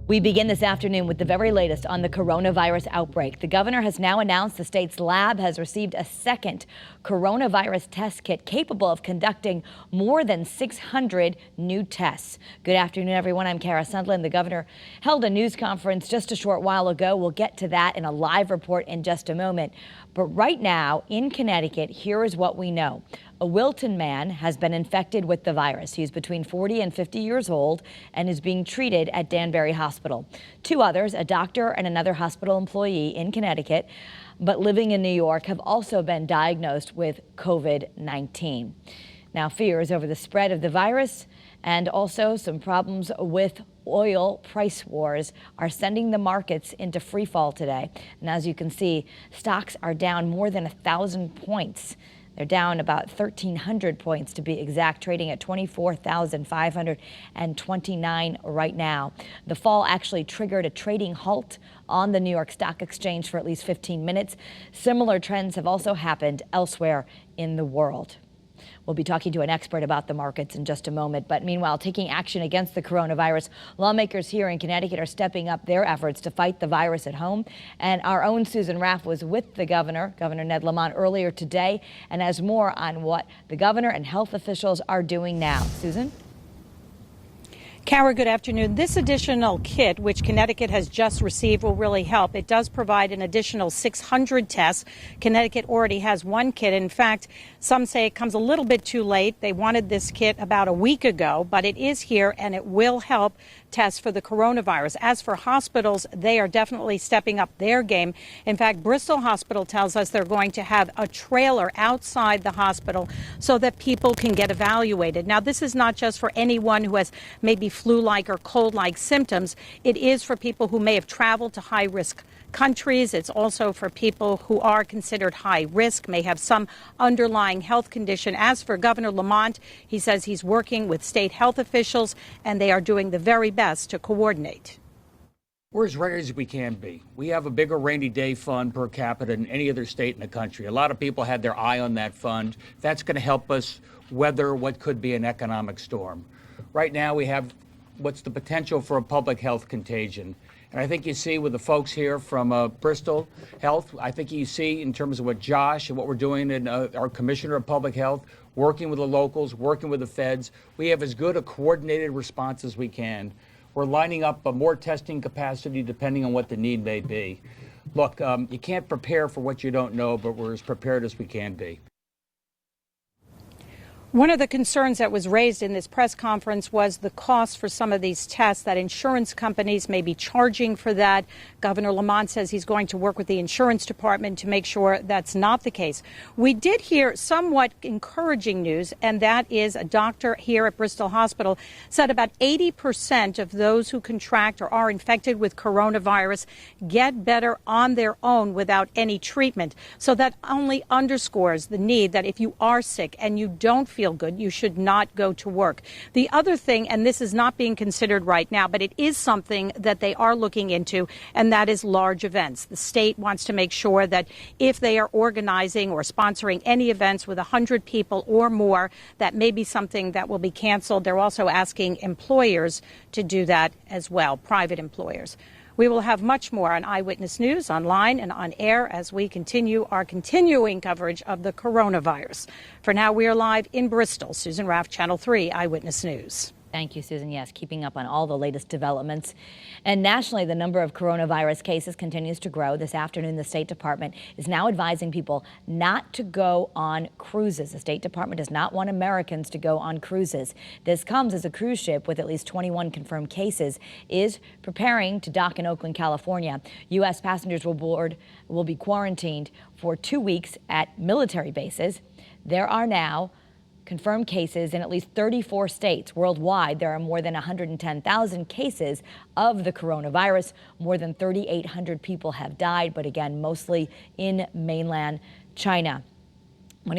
We begin this afternoon with the very latest on the coronavirus outbreak. The governor has now announced the state's lab has received a second coronavirus test kit capable of conducting more than 600 new tests. Good afternoon, everyone. I'm Kara Sundlin. The governor held a news conference just a short while ago. We'll get to that in a live report in just a moment. But right now in Connecticut, here is what we know. A Wilton man has been infected with the virus. He's between 40 and 50 years old and is being treated at Danbury Hospital. Two others, a doctor and another hospital employee in Connecticut, but living in New York, have also been diagnosed with COVID-19. Now, fears over the spread of the virus and also some problems with oil price wars are sending the markets into free fall today. And as you can see, stocks are down more than 1,000 points. They're down about 1,300 points to be exact, trading at 24,529 right now. The fall actually triggered a trading halt on the New York Stock Exchange for at least 15 minutes. Similar trends have also happened elsewhere in the world. We'll be talking to an expert about the markets in just a moment. But meanwhile, taking action against the coronavirus, lawmakers here in Connecticut are stepping up their efforts to fight the virus at home. And our own Susan Raff was with the Governor Ned Lamont, earlier today, and has more on what the governor and health officials are doing now. Susan? Kara, good afternoon. This additional kit, which Connecticut has just received, will really help. It does provide an additional 600 tests. Connecticut already has one kit. In fact, some say it comes a little bit too late. They wanted this kit about a week ago, but it is here and it will help test for the coronavirus. As for hospitals, they are definitely stepping up their game. In fact, Bristol Hospital tells us they're going to have a trailer outside the hospital so that people can get evaluated. Now, this is not just for anyone who has maybe flu-like or cold-like symptoms. It is for people who may have traveled to high-risk countries. It's also for people who are considered high risk, may have some underlying health condition. As for Governor Lamont, he says he's working with state health officials and they are doing the very best to coordinate. We're as ready as we can be. We have a bigger rainy day fund per capita than any other state in the country. A lot of people had their eye on that fund. That's going to help us weather what could be an economic storm. Right now we have what's the potential for a public health contagion. And I think you see with the folks here from Bristol Health, I think you see in terms of what Josh and what we're doing in our Commissioner of Public Health, working with the locals, working with the feds, we have as good a coordinated response as we can. We're lining up more testing capacity depending on what the need may be. Look, you can't prepare for what you don't know, but we're as prepared as we can be. One of the concerns that was raised in this press conference was the cost for some of these tests, that insurance companies may be charging for that. Governor Lamont says he's going to work with the insurance department to make sure that's not the case. We did hear somewhat encouraging news, and that is a doctor here at Bristol Hospital said about 80% of those who contract or are infected with coronavirus get better on their own without any treatment. So that only underscores the need that if you are sick and you don't feel good, you should not go to work. The other thing, and this is not being considered right now, but it is something that they are looking into, and that is large events. The state wants to make sure that if they are organizing or sponsoring any events with 100 people or more, that may be something that will be canceled. They're also asking employers to do that as well, private employers. We will have much more on Eyewitness News, online and on air, as we continue our continuing coverage of the coronavirus. For now, we are live in Bristol. Susan Raff, Channel 3 Eyewitness News. Thank you, Susan. Yes, keeping up on all the latest developments. And nationally, the number of coronavirus cases continues to grow. This afternoon, the State Department is now advising people not to go on cruises. The State Department does not want Americans to go on cruises. This comes as a cruise ship with at least 21 confirmed cases is preparing to dock in Oakland, California. U.S. passengers will be quarantined for 2 weeks at military bases. There are now confirmed cases in at least 34 states. Worldwide, there are more than 110,000 cases of the coronavirus. More than 3,800 people have died, but again, mostly in mainland China.